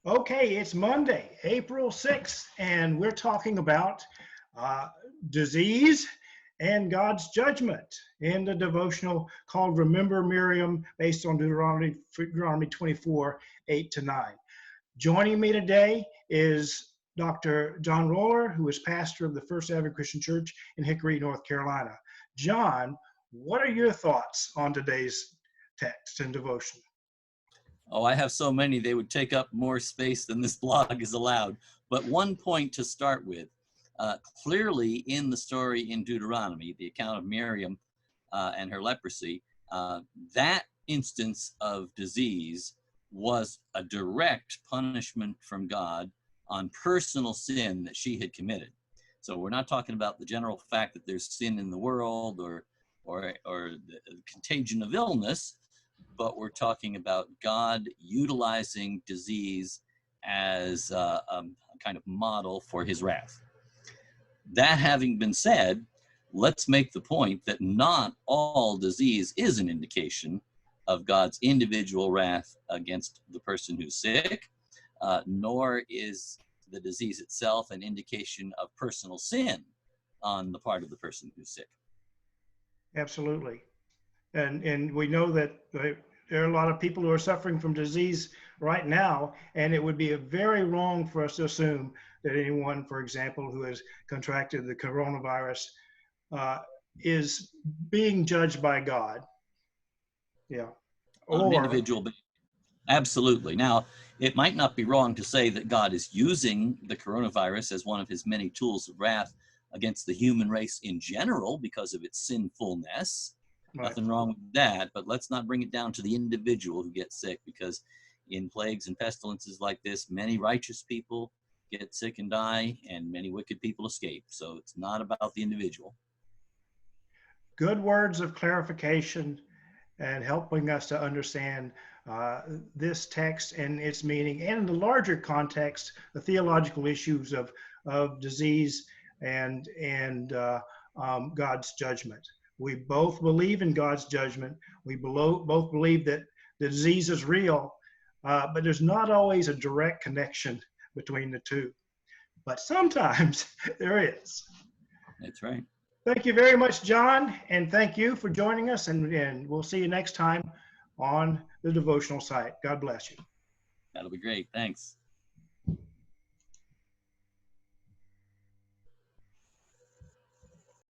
Okay, it's Monday, April 6th, and we're talking about uh, disease and God's judgment in the devotional called Remember Miriam, based on Deuteronomy 24, 8 to 9. Joining me today is Dr. John Roller, who is pastor of the First Adventist Christian Church in Hickory, North Carolina. John, what are your thoughts on today's text and devotion? Oh, I have so many, they would take up more space than this blog is allowed. But one point to start with, clearly in the story in Deuteronomy, the account of Miriam and her leprosy, that instance of disease was a direct punishment from God on personal sin that she had committed. So we're not talking about the general fact that there's sin in the world or the contagion of illness, but we're talking about God utilizing disease as a kind of model for his wrath. That having been said, let's make the point that not all disease is an indication of God's individual wrath against the person who's sick, nor is the disease itself an indication of personal sin on the part of the person who's sick. Absolutely. And we know that there are a lot of people who are suffering from disease right now, and it would be very wrong for us to assume that anyone, for example, who has contracted the coronavirus is being judged by God. Yeah. On an Or individual basis. Absolutely. Now, it might not be wrong to say that God is using the coronavirus as one of his many tools of wrath against the human race in general because of its sinfulness. right. Nothing wrong with that, but let's not bring it down to the individual who gets sick, because in plagues and pestilences like this, many righteous people get sick and die, and many wicked people escape. So it's not about the individual. Good words of clarification and helping us to understand this text and its meaning, and in the larger context, the theological issues of disease and God's judgment. We both believe in God's judgment. We both believe that the disease is real, but there's not always a direct connection between the two. But sometimes there is. That's right. Thank you very much, John, and thank you for joining us, and we'll see you next time on the devotional site. God bless you. That'll be great. Thanks.